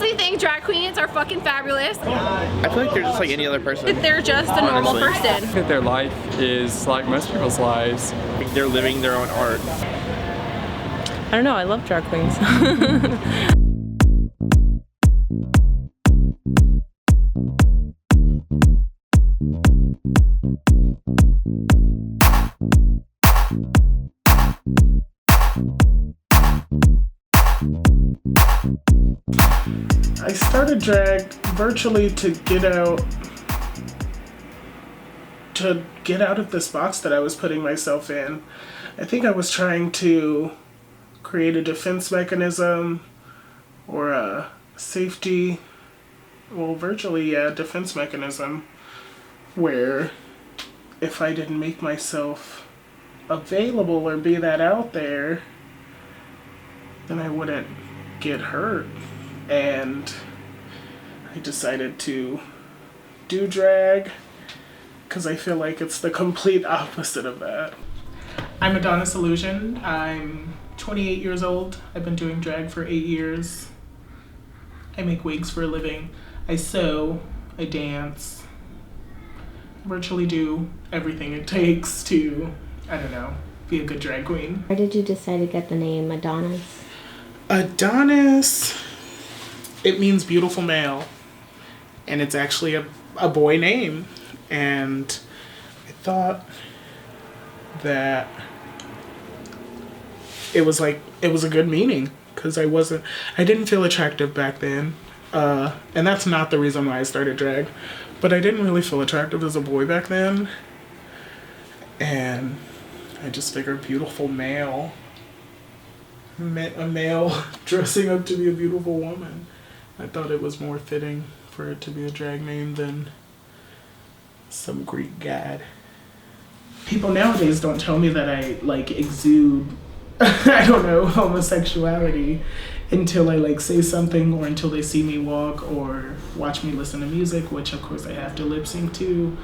honestly think drag queens are fucking fabulous. I feel like they're just like any other person. They're just a normal person. I think their life is like most people's lives. Like they're living their own art. I don't know, I love drag queens. I started drag virtually to get out of this box that I was putting myself in. I think I was trying to create a defense mechanism or a safety, well, virtually, yeah, defense mechanism where if I didn't make myself available or be that out there, then I wouldn't get hurt. And I decided to do drag because I feel like it's the complete opposite of that. I'm Adonis Illusion. I'm 28 years old. I've been doing drag for 8 years. I make wigs for a living. I sew, I dance, virtually do everything it takes to, I don't know, be a good drag queen. Why did you decide to get the name Adonis? Adonis, it means beautiful male, and it's actually a boy name, and I thought that it was a good meaning because I didn't feel attractive back then, and that's not the reason why I started drag, but I didn't really feel attractive as a boy back then, and I just figured beautiful male meant a male dressing up to be a beautiful woman. I thought it was more fitting for it to be a drag name than some Greek god. People nowadays don't tell me that I exude, I don't know, homosexuality until I say something or until they see me walk or watch me listen to music, which of course I have to lip sync to.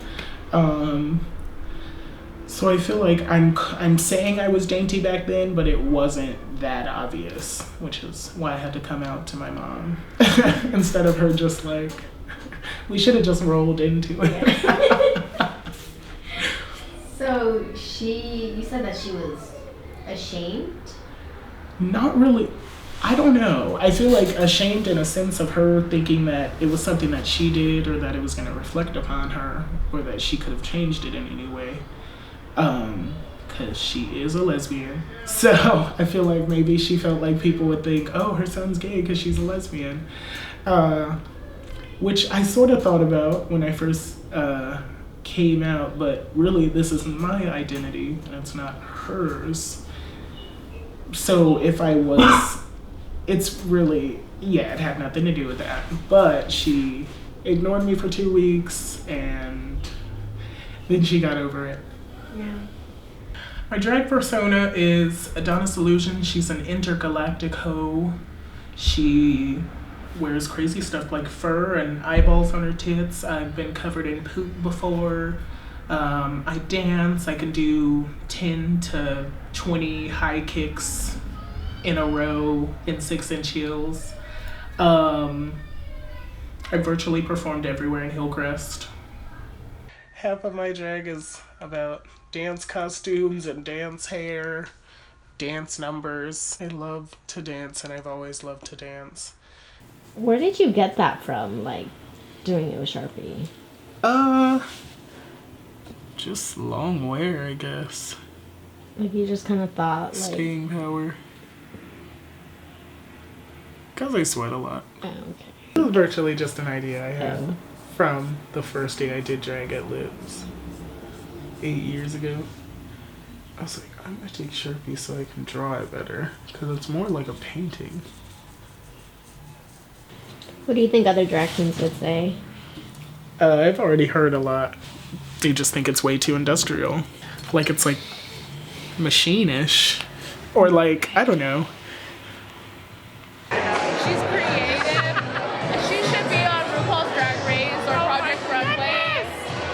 So I feel like I'm saying I was dainty back then, but it wasn't that obvious, which is why I had to come out to my mom instead of her just we should have just rolled into it. So you said that she was ashamed? Not really. I don't know. I feel like ashamed in a sense of her thinking that it was something that she did or that it was going to reflect upon her or that she could have changed it in any way. Because she is a lesbian. So I feel like maybe she felt like people would think, oh, her son's gay because she's a lesbian. Which I sort of thought about when I first came out, but really this is my identity and it's not hers. So if I was, it's really, yeah, it had nothing to do with that. But she ignored me for 2 weeks and then she got over it. Yeah. My drag persona is Adonis Illusion. She's an intergalactic hoe. She wears crazy stuff like fur and eyeballs on her tits. I've been covered in poop before. I dance. I can do 10 to 20 high kicks in a row in 6-inch heels. I virtually performed everywhere in Hillcrest. Half of my drag is about dance costumes and dance hair, dance numbers. I love to dance and I've always loved to dance. Where did you get that from, doing it with Sharpie? Just long wear, I guess. You just kind of thought, Staying power. Because I sweat a lot. Oh, okay. It was virtually just an idea I had from the first day I did drag at Lips 8 years ago. I was like, I'm gonna take Sharpie so I can draw it better because it's more like a painting. What do you think other drag queens would say? I've already heard a lot. They just think it's way too industrial. It's machine-ish. Or I don't know. She's creative. She should be on RuPaul's Drag Race or Project Runway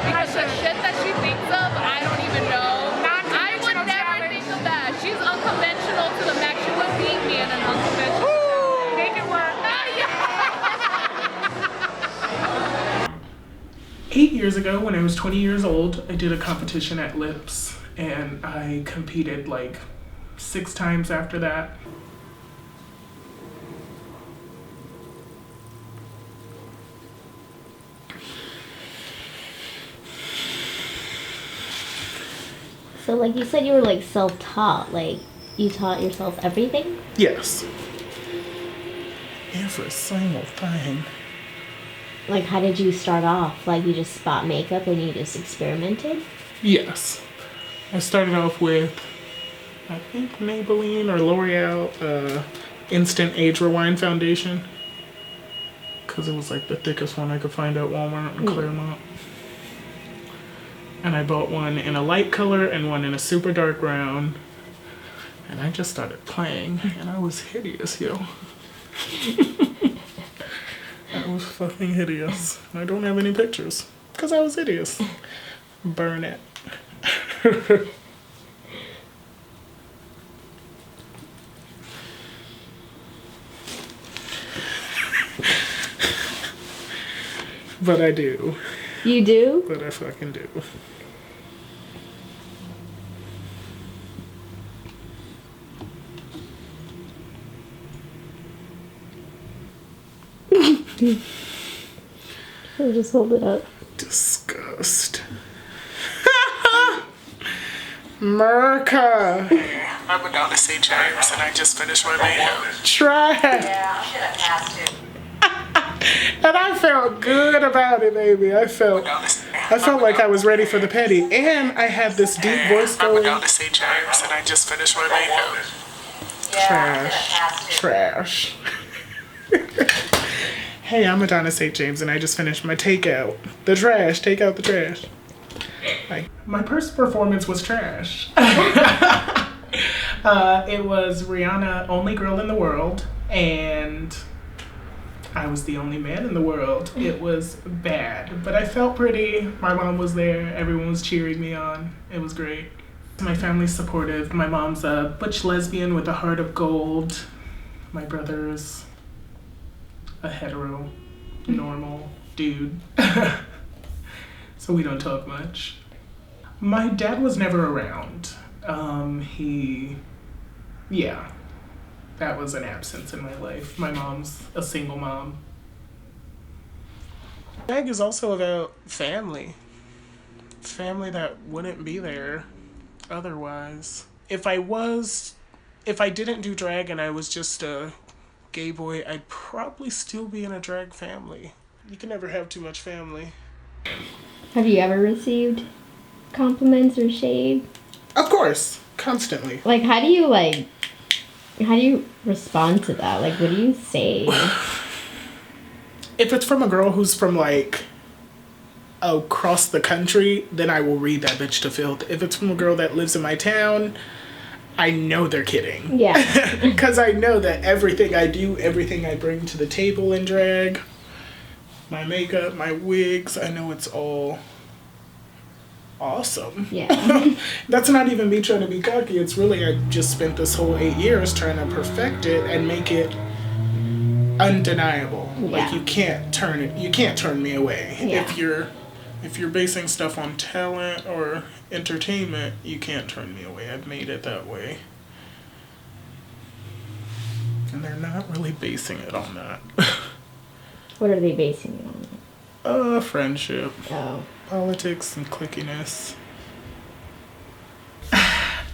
because the shit that she thinks of, I don't even know. I would never think of that. She's unconventional to the max. She would beat me in an unconventional. Make it work. years ago, when I was 20 years old, I did a competition at Lips, and I competed like 6 times after that. So, like, you said you were, like, self-taught. Like, you taught yourself everything? Yes. Every single thing. Like, how did you start off? Like, you just bought makeup and you just experimented? Yes. I started off with, I think, Maybelline or L'Oreal Instant Age Rewind Foundation. Because it was, like, the thickest one I could find at Walmart in Claremont. And I bought one in a light color and one in a super dark brown. And I just started playing, and I was hideous, yo. I was fucking hideous. I don't have any pictures, because I was hideous. Burn it. But I do. You do? But I fucking do. Or just hold it up. Disgust. America. I went down to St. James and I just finished my makeup. Trash. Yeah, I should have passed it. And I felt good about it, baby. I felt like I was ready for the petty. And I had this deep voice going. I went down to St. James and I just finished my makeup. Yeah, I should have passed it. Trash. Hey, I'm Madonna St. James and I just finished my takeout. The trash. Take out the trash. Like, my first performance was trash. It was Rihanna, Only Girl in the World, and I was the only man in the world. It was bad, but I felt pretty. My mom was there. Everyone was cheering me on. It was great. My family's supportive. My mom's a butch lesbian with a heart of gold. My brother's a hetero, normal dude. So we don't talk much. My dad was never around. That was an absence in my life. My mom's a single mom. Drag is also about family. Family that wouldn't be there otherwise. If I didn't do drag and I was just a gay boy, I'd probably still be in a drag family. You can never have too much family. Have you ever received compliments or shade? Of course, constantly. Like, how do you respond to that? Like, what do you say? If it's from a girl who's from, like, across the country, then I will read that bitch to filth. If it's from a girl that lives in my town, I know they're kidding. Yeah. Because I know that everything I do, everything I bring to the table in drag, my makeup, my wigs, I know it's all awesome. Yeah. That's not even me trying to be cocky. It's really, I just spent this whole 8 years trying to perfect it and make it undeniable. Yeah. Like, you can't turn me away. Yeah. If you're basing stuff on talent or entertainment, you can't turn me away. I've made it that way. And they're not really basing it on that. What are they basing it on? Friendship. Oh. Politics and clickiness.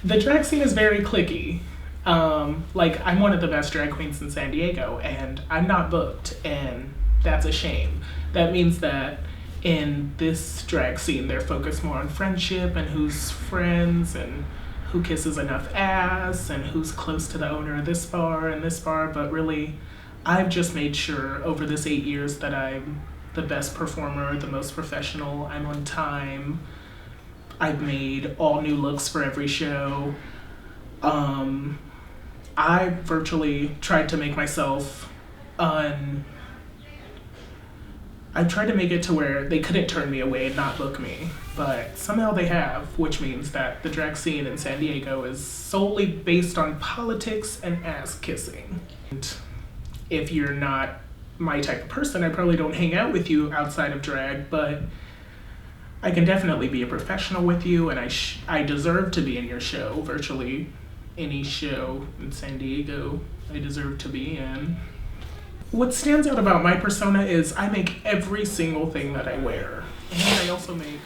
The drag scene is very clicky. Like, I'm one of the best drag queens in San Diego, and I'm not booked, and that's a shame. That means that in this drag scene, they're focused more on friendship and who's friends and who kisses enough ass and who's close to the owner of this bar and this bar. But really, I've just made sure over this 8 years that I'm the best performer, the most professional, I'm on time. I've made all new looks for every show. I virtually tried to make myself I tried to make it to where they couldn't turn me away and not book me, but somehow they have, which means that the drag scene in San Diego is solely based on politics and ass kissing. And if you're not my type of person, I probably don't hang out with you outside of drag, but I can definitely be a professional with you, and I deserve to be in your show. Virtually any show in San Diego, I deserve to be in. What stands out about my persona is I make every single thing that I wear. And I also make...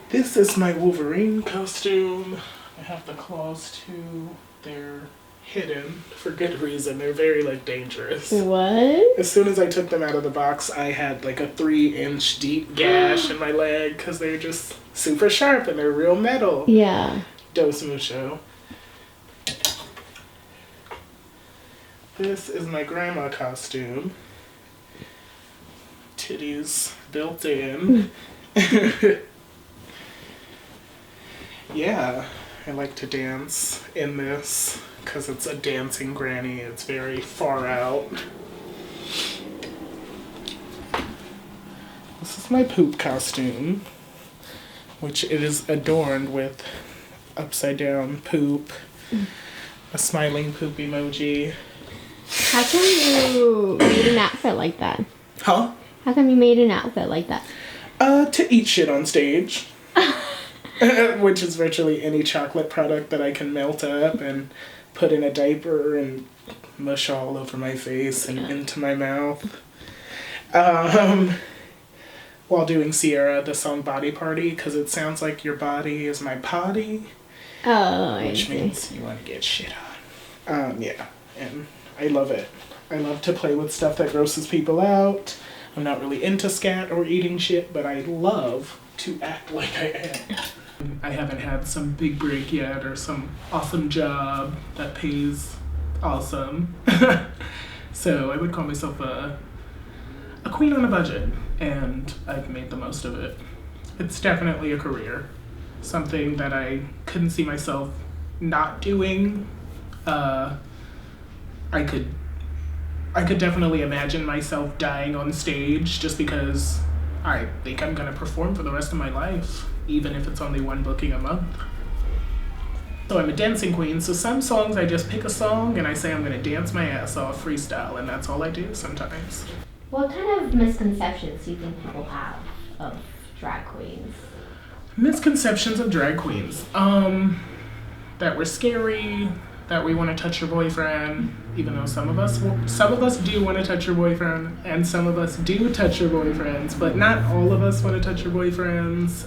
This is my Wolverine costume. I have the claws too. They're hidden for good reason. They're very, like, dangerous. What? As soon as I took them out of the box, I had like a 3-inch deep gash in my leg because they're just super sharp and they're real metal. Yeah. Dos mucho. This is my grandma costume. Titties built in. Yeah, I like to dance in this because it's a dancing granny. It's very far out. This is my poop costume, which it is adorned with upside down poop, a smiling poop emoji. How come you made an outfit like that? Huh? How come you made an outfit like that? To eat shit on stage. Which is virtually any chocolate product that I can melt up and put in a diaper and mush all over my face and into my mouth. While doing Sierra, the song Body Party, because it sounds like your body is my potty. Oh, Which means you want to get shit on. Yeah, and I love it. I love to play with stuff that grosses people out. I'm not really into scat or eating shit, but I love to act like I am. I haven't had some big break yet or some awesome job that pays awesome. So I would call myself a queen on a budget, and I've made the most of it. It's definitely a career. Something that I couldn't see myself not doing. I could definitely imagine myself dying on stage just because I think I'm gonna perform for the rest of my life, even if it's only one booking a month. So I'm a dancing queen, so some songs I just pick a song and I say I'm gonna dance my ass off freestyle, and that's all I do sometimes. What kind of misconceptions do you think people have of drag queens? Misconceptions of drag queens. That we're scary, that we want to touch your boyfriend, even though some of us do want to touch your boyfriend, and some of us do touch your boyfriends, but not all of us want to touch your boyfriends.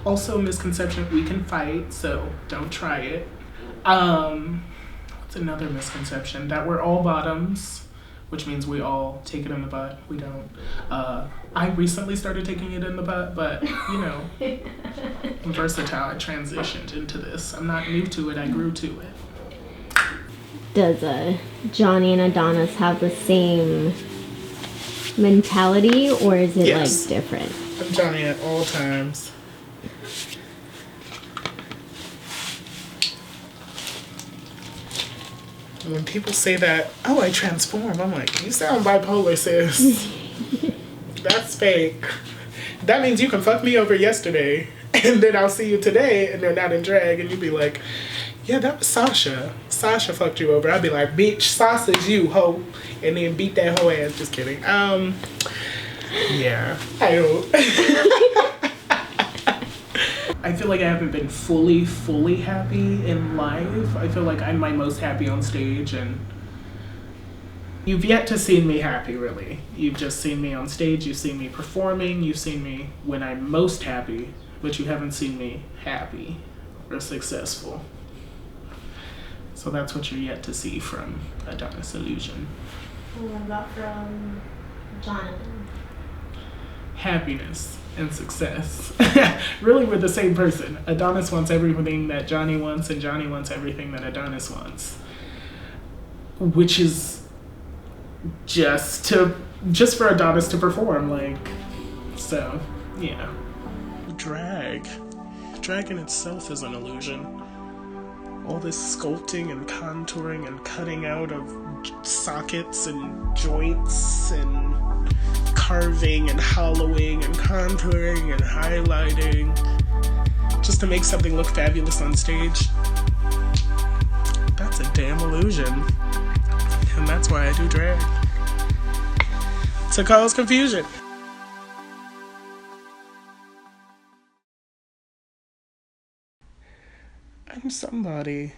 Also, misconception, we can fight, so don't try it. What's another misconception? That we're all bottoms, which means we all take it in the butt. We don't. I recently started taking it in the butt, but, you know, I'm versatile. I transitioned into this. I'm not new to it. I grew to it. Does Johnny and Adonis have the same mentality, or is it Yes. like different? I'm Johnny at all times. And when people say that, oh, I transform, I'm like, you sound bipolar, sis. That's fake. That means you can fuck me over yesterday, and then I'll see you today, and they're not in drag, and you'd be like, yeah, that was Sasha. Sasha fucked you over. I'd be like, bitch, Sasha's you, hoe. And then beat that hoe ass. Just kidding. Yeah. I don't. I feel like I haven't been fully happy in life. I feel like I'm my most happy on stage, and you've yet to see me happy, really. You've just seen me on stage, you've seen me performing, you've seen me when I'm most happy, but you haven't seen me happy or successful. So that's what you're yet to see from Adonis Illusion. What about from Jonathan? Happiness and success. Really, we're the same person. Adonis wants everything that Johnny wants, and Johnny wants everything that Adonis wants. Which is just for Adonis to perform, like, so, yeah. Drag in itself is an illusion. All this sculpting and contouring and cutting out of sockets and joints and carving and hollowing and contouring and highlighting just to make something look fabulous on stage. That's a damn illusion. And that's why I do drag. To cause confusion. I'm somebody.